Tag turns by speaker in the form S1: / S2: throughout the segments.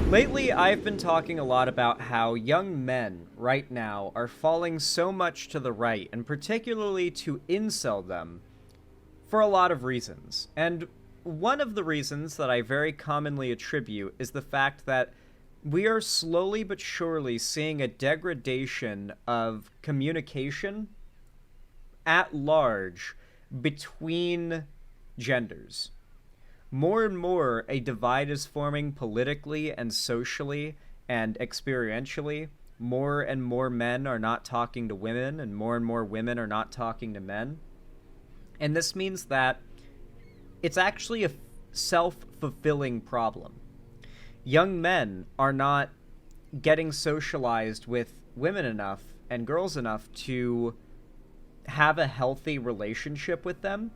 S1: Lately, I've been talking a lot about how young men right now are falling so much to the right, and particularly to incel them, for a lot of reasons. And one of the reasons that I very commonly attribute is the fact that we are slowly but surely seeing a degradation of communication at large between genders. More and more, a divide is forming politically and socially and experientially. More and more men are not talking to women, and more women are not talking to men. And this means that it's actually a self fulfilling problem. Young men are not getting socialized with women enough and girls enough to have a healthy relationship with them,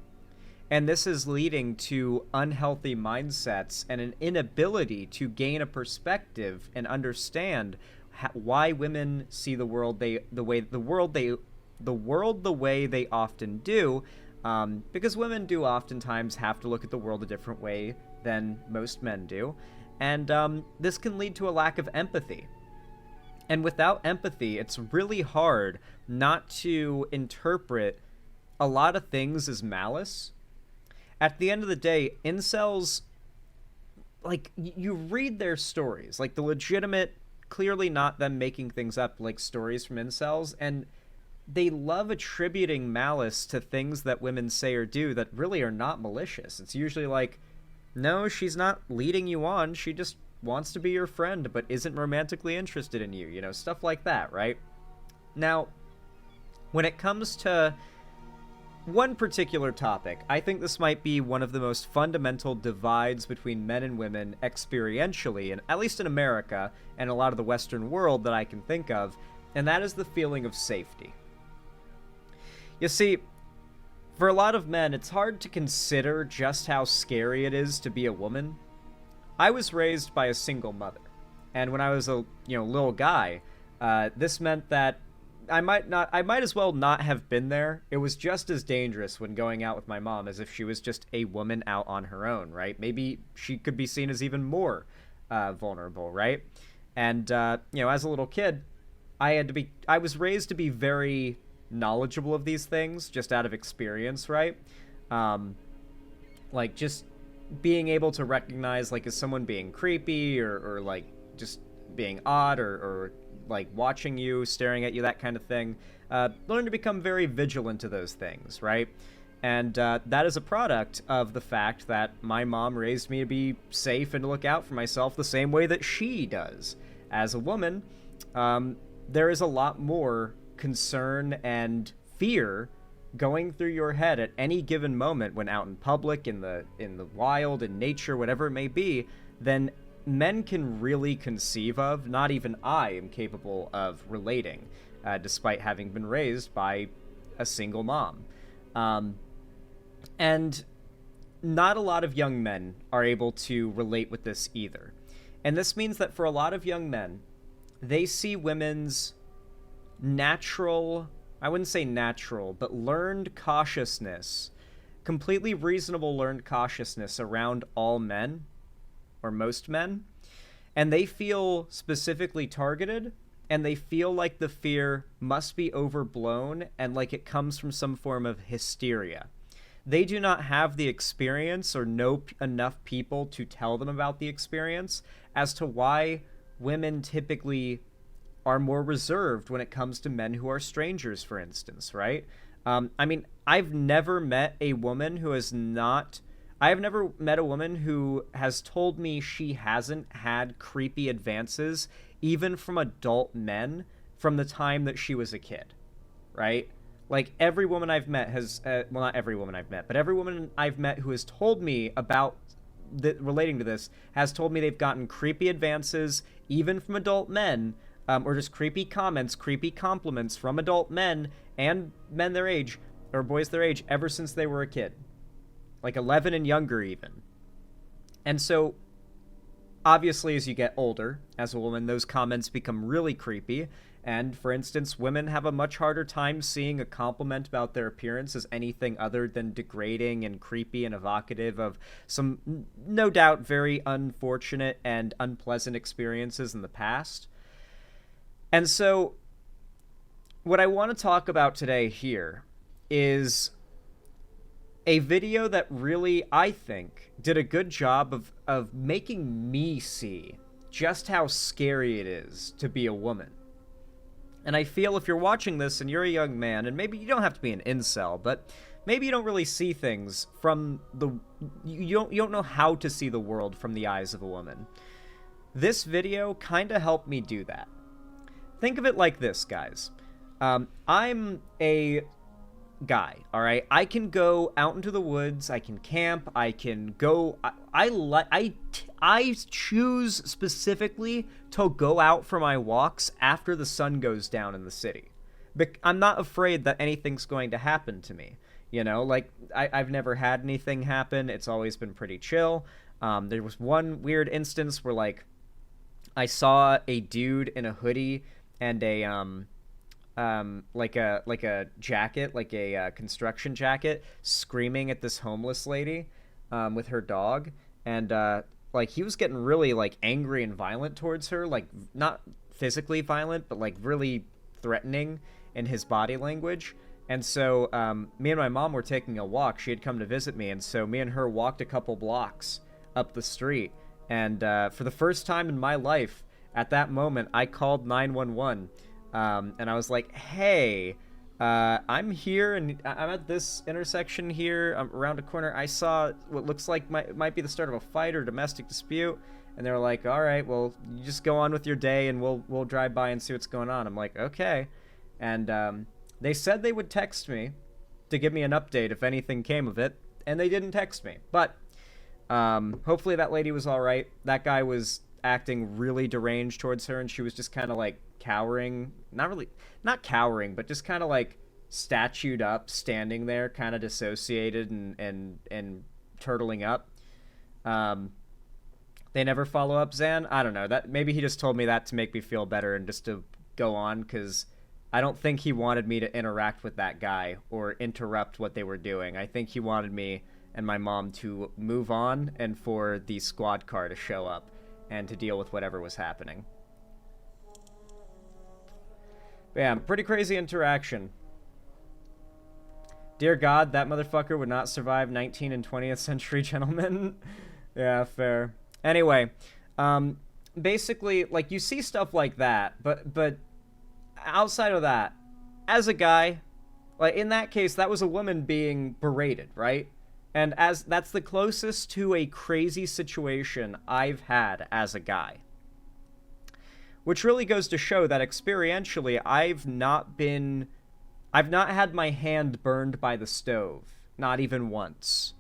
S1: and this is leading to unhealthy mindsets and an inability to gain a perspective and understand why women see the world the way they often do, because women do oftentimes have to look at the world a different way than most men do, and this can lead to a lack of empathy. And without empathy, it's really hard not to interpret a lot of things as malice. At the end of the day, incels, like, you read their stories, like the legitimate, clearly not them making things up, like stories from incels, and they love attributing malice to things that women say or do that really are not malicious. It's usually like, no, she's not leading you on, she just wants to be your friend but isn't romantically interested in you, stuff like that, right? Now, when it comes to one particular topic, I think this might be one of the most fundamental divides between men and women experientially, and at least in America and a lot of the Western world that I can think of, and that is the feeling of safety. You see, for a lot of men, it's hard to consider just how scary it is to be a woman. I was raised by a single mother, and when I was a little guy, this meant that I might as well not have been there. It was just as dangerous when going out with my mom as if she was just a woman out on her own, right? Maybe she could be seen as even more vulnerable, right? And as a little kid, I was raised to be very knowledgeable of these things just out of experience, right? Like just being able to recognize, like, is someone being creepy or like just being odd or like watching you, staring at you, that kind of thing. Learn to become very vigilant to those things, right? And that is a product of the fact that my mom raised me to be safe and to look out for myself the same way that she does. As a woman, there is a lot more concern and fear going through your head at any given moment when out in public, in the wild, in nature, whatever it may be, than men can really conceive of. Not even I am capable of relating, despite having been raised by a single mom. And not a lot of young men are able to relate with this either. And this means that for a lot of young men, they see women's natural, I wouldn't say natural, but learned cautiousness, completely reasonable learned cautiousness around all men, or most men, and they feel specifically targeted, and they feel like the fear must be overblown and like it comes from some form of hysteria. They do not have the experience or know enough people to tell them about the experience as to why women typically are more reserved when it comes to men who are strangers, for instance, right? I've never met a woman who has told me she hasn't had creepy advances, even from adult men, from the time that she was a kid, right? Like, every woman I've met has, well, not every woman I've met, but every woman I've met who has told me about relating to this has told me they've gotten creepy advances, even from adult men, or just creepy comments, creepy compliments from adult men and men their age, or boys their age, ever since they were a kid. Like 11 and younger even. And so, obviously, as you get older, as a woman, those comments become really creepy, And, for instance, women have a much harder time seeing a compliment about their appearance as anything other than degrading and creepy and evocative of some, no doubt, very unfortunate and unpleasant experiences in the past. And so, what I want to talk about today here is a video that really, I think, did a good job of making me see just how scary it is to be a woman. And I feel if you're watching this and you're a young man, and maybe you don't have to be an incel, but maybe you don't really see things from the... You don't know how to see the world from the eyes of a woman. This video kind of helped me do that. Think of it like this, guys. I'm a guy, all right? I can go out into the woods, I can camp, I can go... I choose specifically to go out for my walks after the sun goes down in the city. I'm not afraid that anything's going to happen to me. You know, like, I've never had anything happen. It's always been pretty chill. There was one weird instance where, like, I saw a dude in a hoodie and a, like a jacket, like a construction jacket, screaming at this homeless lady with her dog. And, like, he was getting really, like, angry and violent towards her. Like, not physically violent, but, like, really threatening in his body language. And so me and my mom were taking a walk. She had come to visit me, and so me and her walked a couple blocks up the street. And for the first time in my life, at that moment, I called 911. And I was like, hey, I'm here, and I'm at this intersection here. I'm around a corner. I saw what looks like might be the start of a fight or domestic dispute. And they were like, all right, well, you just go on with your day, and we'll drive by and see what's going on. I'm like, okay. And they said they would text me to give me an update if anything came of it, and they didn't text me. But hopefully that lady was all right. That guy was acting really deranged towards her, and she was just kind of like cowering. Not cowering, but just kind of like statued up, standing there, kind of dissociated and turtling up. They never follow up, Zan? I don't know. That maybe he just told me that to make me feel better and just to go on, because I don't think he wanted me to interact with that guy or interrupt what they were doing. I think he wanted me and my mom to move on and for the squad car to show up and to deal with whatever was happening. But yeah, pretty crazy interaction. Dear God, that motherfucker would not survive 19th and 20th century gentlemen. Yeah, fair. Anyway, basically, like, you see stuff like that, but outside of that, as a guy, like, in that case, that was a woman being berated, right? And that's the closest to a crazy situation I've had as a guy. Which really goes to show that experientially, I've not had my hand burned by the stove. Not even once.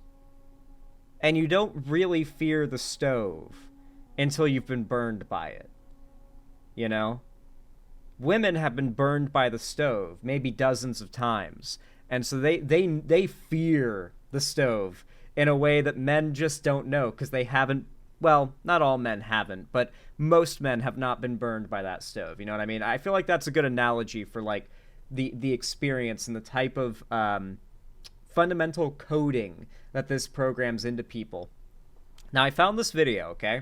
S1: And you don't really fear the stove until you've been burned by it. You know? Women have been burned by the stove, maybe dozens of times. And so they fear the stove in a way that men just don't know, because they haven't. Well, not all men haven't, but most men have not been burned by that stove. You know what I mean? I feel like that's a good analogy for, like, the experience and the type of fundamental coding that this programs into people. Now, I found this video, okay?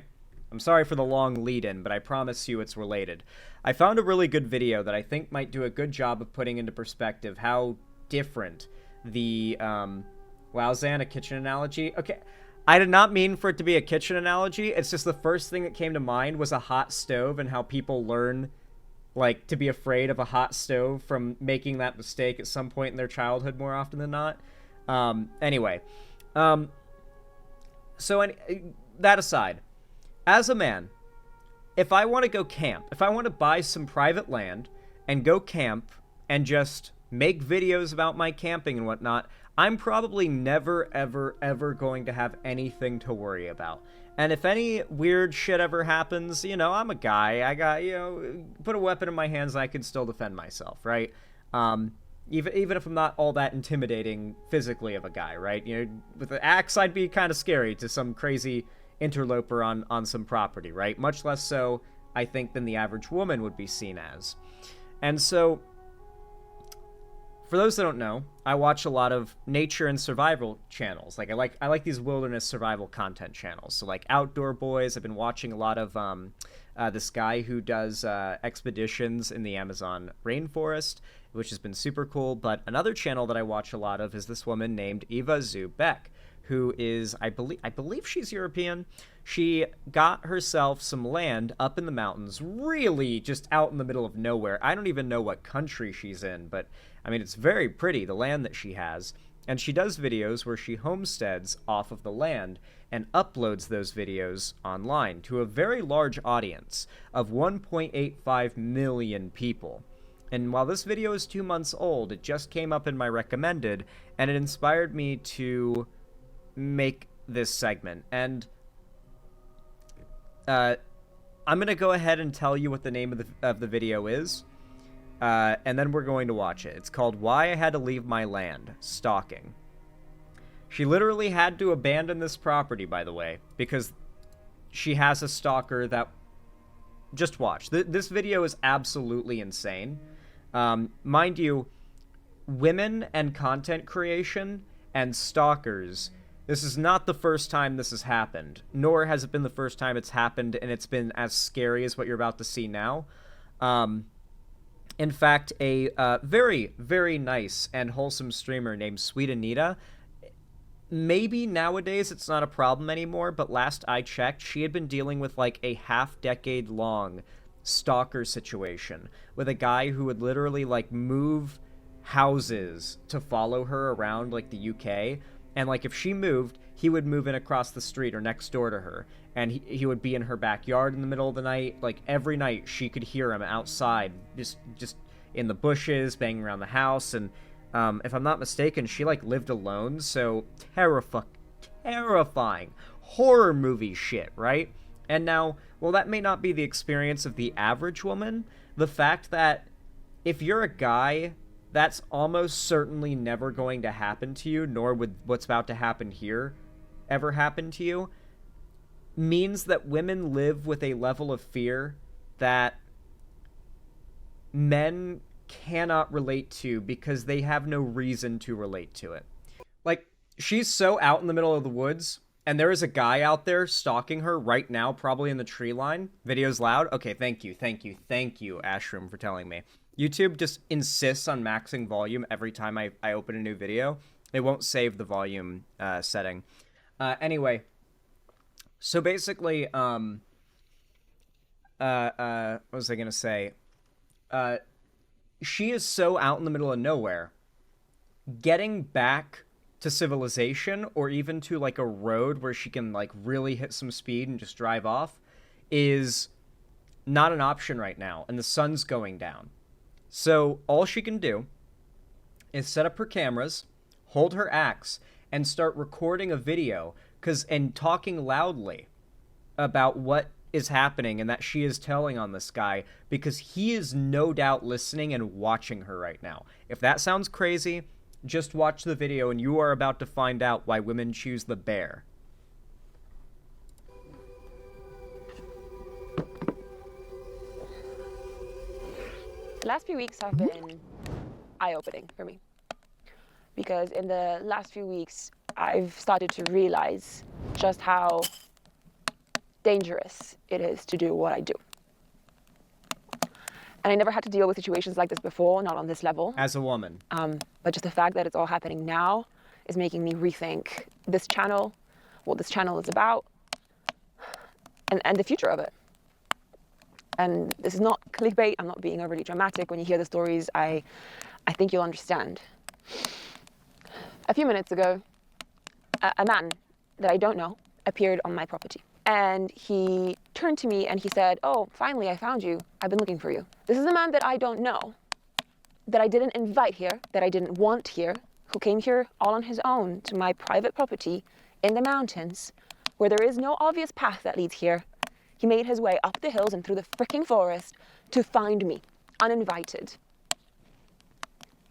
S1: I'm sorry for the long lead-in, but I promise you it's related. I found a really good video that I think might do a good job of putting into perspective how different the... wow, Zan, a kitchen analogy? Okay. I did not mean for it to be a kitchen analogy. It's just the first thing that came to mind was a hot stove and how people learn, like, to be afraid of a hot stove from making that mistake at some point in their childhood more often than not. Anyway. That aside, as a man, if I want to go camp, if I want to buy some private land and go camp and just make videos about my camping and whatnot, I'm probably never, ever, ever going to have anything to worry about. And if any weird shit ever happens, you know, I'm a guy. I got, you know, put a weapon in my hands and I can still defend myself, right? Even if I'm not all that intimidating physically of a guy, right? You know, with an axe, I'd be kind of scary to some crazy interloper on some property, right? Much less so, I think, than the average woman would be seen as. And so, for those that don't know, I watch a lot of nature and survival channels. Like I like these wilderness survival content channels. So like Outdoor Boys, I've been watching a lot of this guy who does expeditions in the Amazon rainforest, which has been super cool. But another channel that I watch a lot of is this woman named Eva Zubeck, who is, I believe she's European. She got herself some land up in the mountains, really just out in the middle of nowhere. I don't even know what country she's in, but I mean, it's very pretty, the land that she has. And she does videos where she homesteads off of the land and uploads those videos online to a very large audience of 1.85 million people. And while this video is 2 months old, it just came up in my recommended, and it inspired me to make this segment. And I'm going to go ahead and tell you what the name of the video is. And then we're going to watch it. It's called Why I Had to Leave My Land, Stalking. She literally had to abandon this property, by the way, because she has a stalker that... Just watch. This video is absolutely insane. Mind you, women and content creation and stalkers, this is not the first time this has happened, nor has it been the first time it's happened, and it's been as scary as what you're about to see now. In fact, a very, very nice and wholesome streamer named Sweet Anita, maybe nowadays it's not a problem anymore, but last I checked, she had been dealing with like a half-decade-long stalker situation with a guy who would literally like move houses to follow her around like the UK, and like if she moved, he would move in across the street or next door to her, and he would be in her backyard in the middle of the night. Like every night she could hear him outside, just in the bushes, banging around the house. And if I'm not mistaken, she like lived alone, so terrifying horror movie shit, right? And now, well, that may not be the experience of the average woman. The fact that if you're a guy, that's almost certainly never going to happen to you, nor would what's about to happen here ever happen to you, means that women live with a level of fear that men cannot relate to because they have no reason to relate to it. Like, she's so out in the middle of the woods, and there is a guy out there stalking her right now, probably in the tree line. Video's loud? Okay, thank you, Ashroom, for telling me. YouTube just insists on maxing volume every time I open a new video. It won't save the volume setting. Anyway, so basically, what was I gonna say? She is so out in the middle of nowhere. Getting back to civilization, or even to like a road where she can like really hit some speed and just drive off, is not an option right now, and the sun's going down. So all she can do is set up her cameras, hold her axe, and start recording a video and talking loudly about what is happening and that she is telling on this guy, because he is no doubt listening and watching her right now. If that sounds crazy, just watch the video and you are about to find out why women choose the bear.
S2: The last few weeks have been eye-opening for me, because in the last few weeks I've started to realize just how dangerous it is to do what I do. And I never had to deal with situations like this before, not on this level.
S1: As a woman.
S2: But just the fact that it's all happening now is making me rethink this channel, what this channel is about, and the future of it. And this is not clickbait. I'm not being overly dramatic. When you hear the stories, I think you'll understand. A few minutes ago, a man that I don't know appeared on my property. And he turned to me and he said, "Oh, finally, I found you. I've been looking for you." This is a man that I don't know, that I didn't invite here, that I didn't want here, who came here all on his own to my private property in the mountains, where there is no obvious path that leads here. He made his way up the hills and through the freaking forest to find me, uninvited.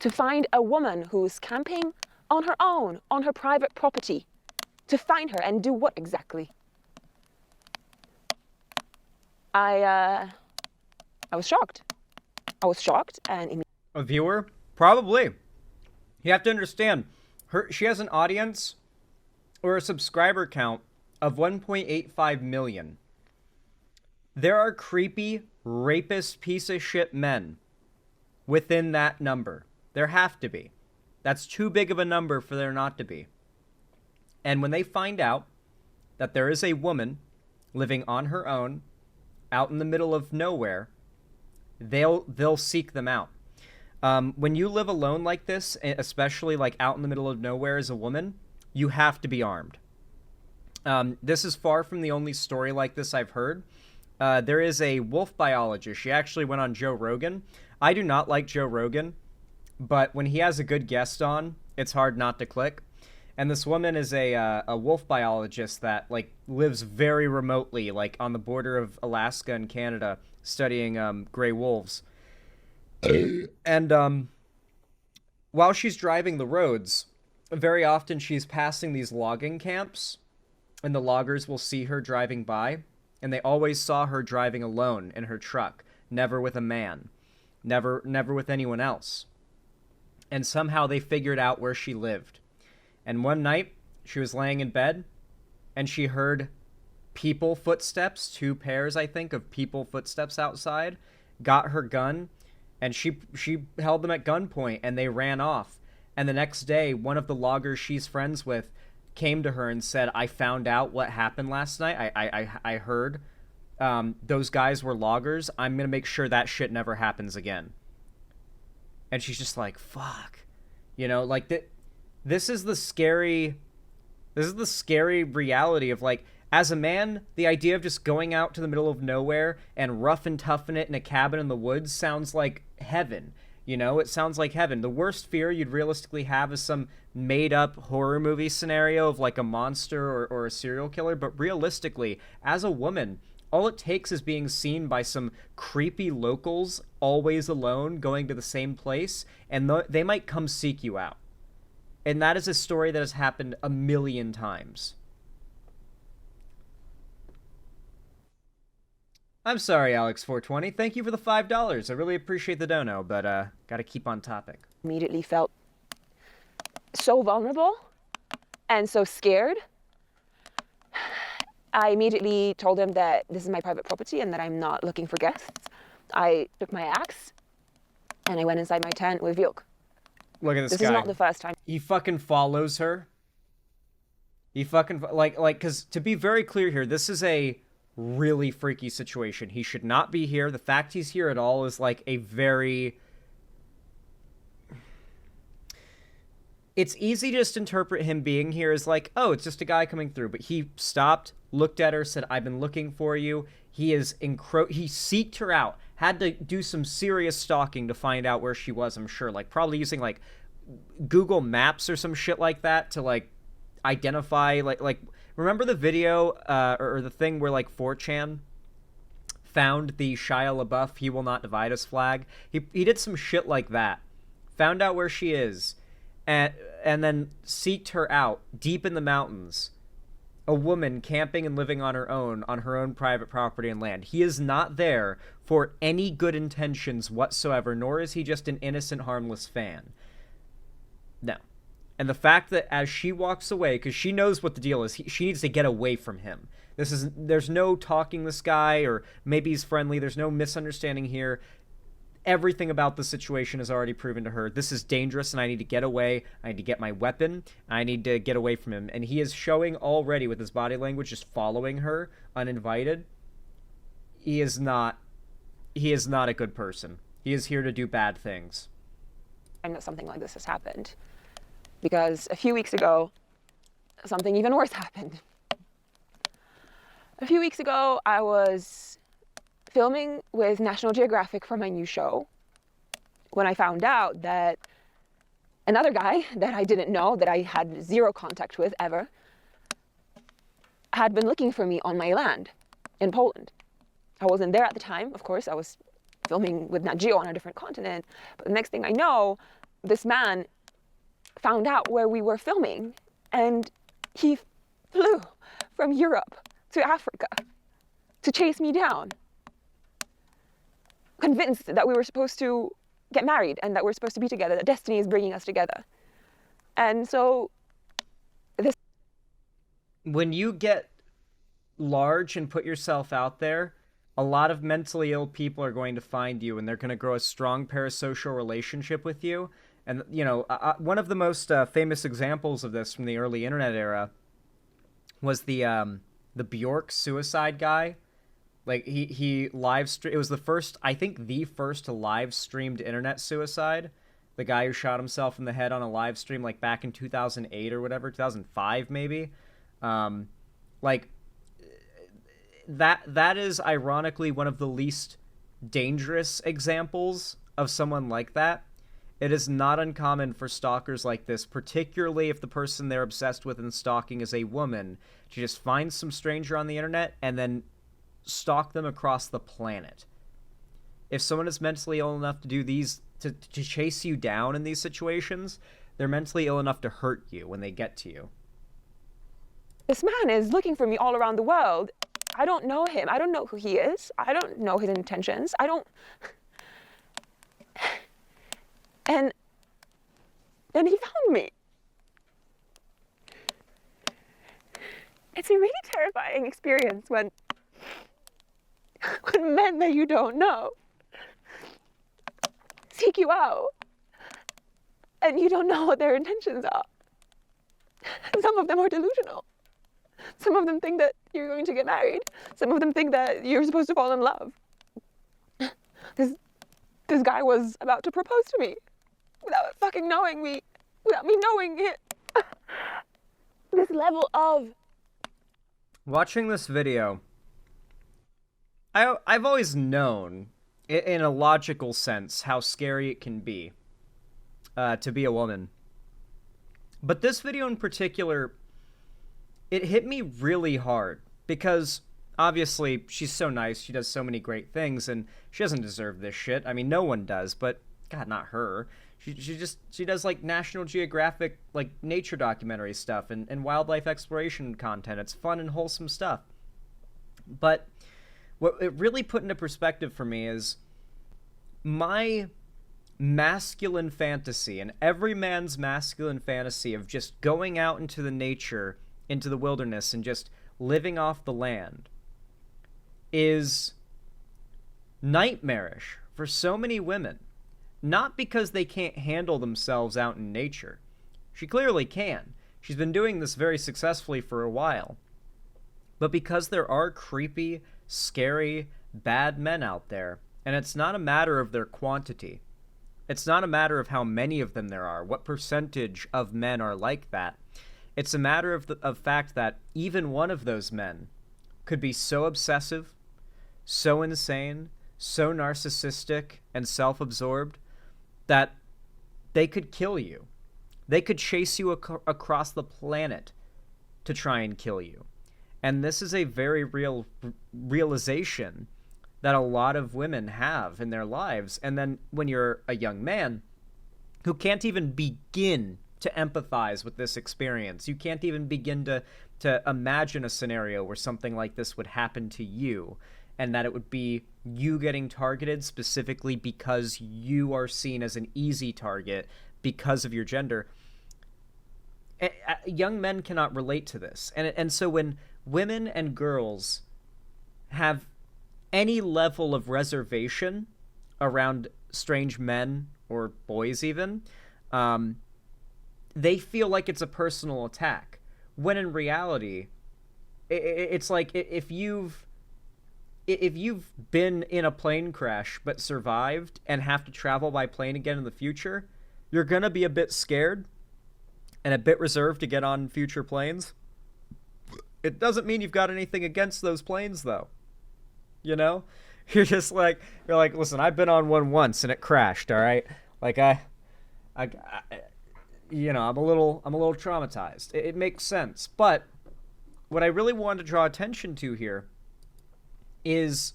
S2: To find a woman who's camping on her own, on her private property. To find her and do what exactly? I was shocked. I was shocked and
S1: A viewer? Probably. You have to understand, she has an audience or a subscriber count of 1.85 million. There are creepy, rapist piece of shit men within that number. There have to be. That's too big of a number for there not to be. And when they find out that there is a woman living on her own out in the middle of nowhere, they'll seek them out. When you live alone like this, especially like out in the middle of nowhere as a woman, you have to be armed. This is far from the only story like this I've heard. There is a wolf biologist. She actually went on Joe Rogan. I do not like Joe Rogan, but when he has a good guest on, it's hard not to click. And this woman is a wolf biologist that like lives very remotely, like on the border of Alaska and Canada, studying gray wolves. And while she's driving the roads, very often she's passing these logging camps, and the loggers will see her driving by, and they always saw her driving alone in her truck, never with a man, never with anyone else. And somehow they figured out where she lived. And one night, she was laying in bed, and she heard people footsteps, 2 pairs, I think, of people footsteps outside, got her gun, and she held them at gunpoint, and they ran off. And the next day, one of the loggers she's friends with came to her and said, I found out what happened last night. I heard those guys were loggers. I'm going to make sure that shit never happens again. And she's just like, fuck. You know, like, this is the scary reality of, like, as a man, the idea of just going out to the middle of nowhere and rough and toughing it in a cabin in the woods sounds like heaven. You know, it sounds like heaven. The worst fear you'd realistically have is some made-up horror movie scenario of, like, a monster or a serial killer. But realistically, as a woman, all it takes is being seen by some creepy locals, always alone, going to the same place, and they might come seek you out. And that is a story that has happened a million times. I'm sorry, Alex420. Thank you for the $5. I really appreciate the dono, but gotta keep on topic.
S2: Immediately felt so vulnerable and so scared. I immediately told him that this is my private property and that I'm not looking for guests. I took my axe and I went inside my tent with Vilk.
S1: Look at this guy.
S2: This is not the first time.
S1: He fucking follows her. He fucking, like, because to be very clear here, this is a really freaky situation. He should not be here. The fact he's here at all is, like, a very... It's easy to just interpret him being here as, like, oh, it's just a guy coming through. But he stopped, looked at her, said, I've been looking for you. He seeked her out. Had to do some serious stalking to find out where she was, I'm sure. Like, probably using, like, Google Maps or some shit like that to, like, identify, like remember the video, or the thing where, like, 4chan found the Shia LaBeouf He Will Not Divide Us flag? He did some shit like that. Found out where she is, and then seeked her out deep in the mountains. A woman camping and living on her own private property and land. He is not there for any good intentions whatsoever, nor is he just an innocent, harmless fan. No. And the fact that as she walks away, because she knows what the deal is, she needs to get away from him. There's no talking this guy, or maybe he's friendly. There's no misunderstanding here. Everything about the situation is already proven to her. This is dangerous, and I need to get away. I need to get my weapon. I need to get away from him. And he is showing already with his body language, just following her uninvited. He is not a good person. He is here to do bad things.
S2: I know something like this has happened. Because a few weeks ago, something even worse happened. A few weeks ago, I was filming with National Geographic for my new show when I found out that another guy that I didn't know, that I had zero contact with ever, had been looking for me on my land in Poland. I wasn't there at the time, of course. I was filming with Nat Geo on a different continent. But the next thing I know, this man found out where we were filming, and he flew from Europe to Africa to chase me down. convinced that we were supposed to get married and that we're supposed to be together, that destiny is bringing us together. And so this.
S1: When you get large and put yourself out there, a lot of mentally ill people are going to find you and they're going to grow a strong parasocial relationship with you. And, one of the most famous examples of this from the early internet era was the Bjork suicide guy. Like, he it was the first, I think the first live streamed internet suicide. The guy who shot himself in the head on a live stream, like, back in 2008 or whatever, 2005 maybe. Like, that is ironically one of the least dangerous examples of someone like that. It is not uncommon for stalkers like this, particularly if the person they're obsessed with and stalking is a woman, to just find some stranger on the internet and then stalk them across the planet. If someone is mentally ill enough to do these, to chase you down in these situations, they're mentally ill enough to hurt you when they get to you.
S2: This man is looking for me all around the world. I don't know him. I don't know who he is. I don't know his intentions. And then he found me. It's a really terrifying experience when men that you don't know seek you out and you don't know what their intentions are. Some of them are delusional. Some of them think that you're going to get married. Some of them think that you're supposed to fall in love. This guy was about to propose to me without fucking knowing me, without me knowing it. This level of...
S1: Watching this video, I've always known, in a logical sense, how scary it can be to be a woman. But this video in particular, it hit me really hard because obviously she's so nice, she does so many great things, and she doesn't deserve this shit. I mean, no one does, but God, not her. She does like National Geographic, like nature documentary stuff and wildlife exploration content. It's fun and wholesome stuff. But what it really put into perspective for me is my masculine fantasy and every man's masculine fantasy of just going out into the nature, into the wilderness, and just living off the land is nightmarish for so many women. Not because they can't handle themselves out in nature. She clearly can. She's been doing this very successfully for a while. But because there are creepy, scary, bad men out there, and it's not a matter of their quantity. It's not a matter of how many of them there are, what percentage of men are like that. It's a matter of fact that even one of those men could be so obsessive, so insane, so narcissistic and self-absorbed that they could kill you. They could chase you across the planet to try and kill you. And this is a very real realization that a lot of women have in their lives. And then when you're a young man who can't even begin to empathize with this experience, you can't even begin to imagine a scenario where something like this would happen to you, and that it would be you getting targeted specifically because you are seen as an easy target because of your gender. Young men cannot relate to this. And so when women and girls have any level of reservation around strange men or boys even, they feel like it's a personal attack. When in reality, it's like if you've been in a plane crash but survived and have to travel by plane again in the future, you're going to be a bit scared and a bit reserved to get on future planes. It doesn't mean you've got anything against those planes, though. You know? You're like, listen, I've been on one once and it crashed, all right? Like, I'm a little traumatized. It makes sense. But what I really wanted to draw attention to here is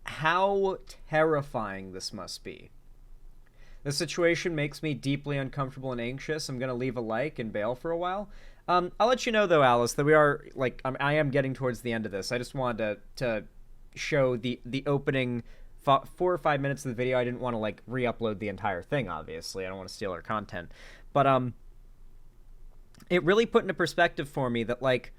S1: how terrifying this must be. The situation makes me deeply uncomfortable and anxious. I'm going to leave a like and bail for a while. I'll let you know, though, Alice, that we are, like, I am getting towards the end of this. I just wanted to show the opening 4 or 5 minutes of the video. I didn't want to like re-upload the entire thing, obviously. I don't want to steal her content. But it really put into perspective for me that, like,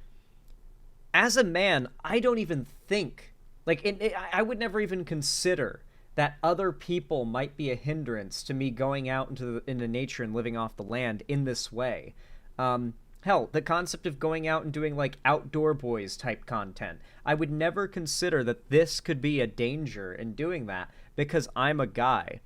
S1: as a man, I don't even think, like, I would never even consider that other people might be a hindrance to me going out into nature and living off the land in this way. Hell, the concept of going out and doing, like, outdoor boys type content. I would never consider that this could be a danger in doing that because I'm a guy.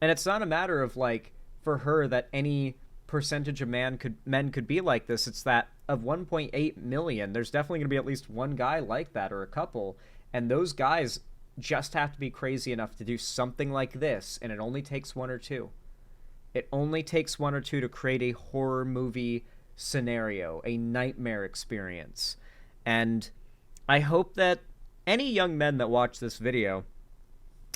S1: And it's not a matter of, like, for her that any percentage of men could be like this. It's that of 1.8 million, there's definitely going to be at least one guy like that, or a couple. And those guys just have to be crazy enough to do something like this, and it only takes one or two. It only takes one or two to create a horror movie scenario, a nightmare experience. And I hope that any young men that watch this video,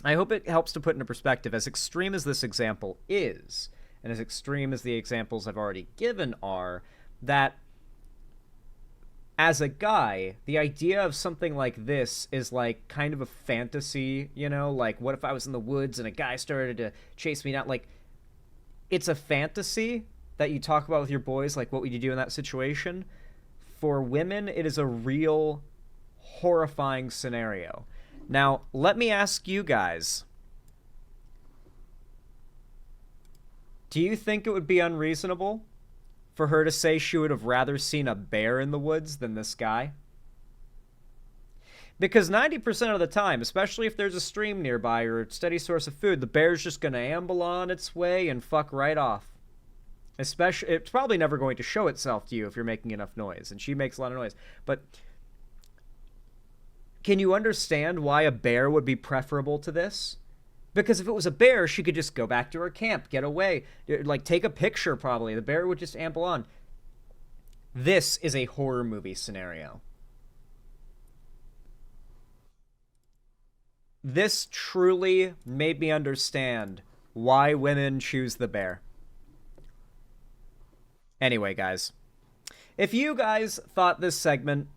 S1: I hope it helps to put into perspective, as extreme as this example is, and as extreme as the examples I've already given are, that as a guy, the idea of something like this is like kind of a fantasy, you know? Like, what if I was in the woods and a guy started to chase me down? Like, it's a fantasy that you talk about with your boys, like, what would you do in that situation? For women, it is a real horrifying scenario. Now, let me ask you guys, do you think it would be unreasonable for her to say she would have rather seen a bear in the woods than this guy? Because 90% of the time, especially if there's a stream nearby or a steady source of food, the bear's just going to amble on its way and fuck right off. Especially, it's probably never going to show itself to you if you're making enough noise, and she makes a lot of noise. But can you understand why a bear would be preferable to this? Because if it was a bear, she could just go back to her camp, get away, like take a picture probably. The bear would just amble on. This is a horror movie scenario. This truly made me understand why women choose the bear. Anyway, guys, if you guys thought this segment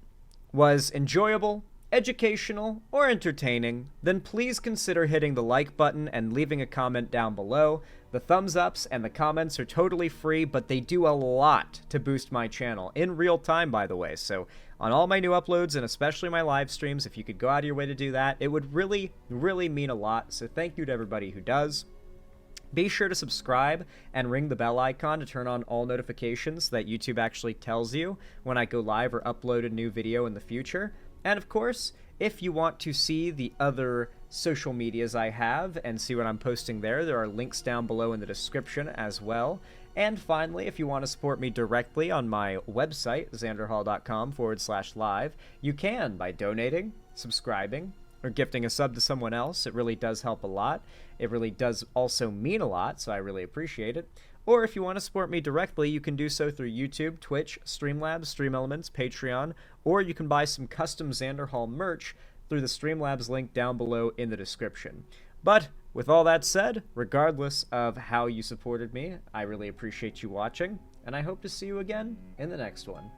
S1: was enjoyable, educational, or entertaining, then please consider hitting the like button and leaving a comment down below. The thumbs ups and the comments are totally free, but they do a lot to boost my channel, in real time, by the way. So on all my new uploads, and especially my live streams, if you could go out of your way to do that, it would really, really mean a lot. So thank you to everybody who does. Be sure to subscribe and ring the bell icon to turn on all notifications that YouTube actually tells you when I go live or upload a new video in the future. And of course, if you want to see the other social medias I have and see what I'm posting there are links down below in the description as well. And finally, if you want to support me directly on my website, xanderhall.com/live, you can by donating, subscribing, or gifting a sub to someone else. It really does help a lot. It really does also mean a lot, so I really appreciate it. Or if you want to support me directly, you can do so through YouTube, Twitch, Streamlabs, Stream Elements, Patreon, or you can buy some custom Xander Hall merch through the Streamlabs link down below in the description. But with all that said, regardless of how you supported me, I really appreciate you watching, and I hope to see you again in the next one.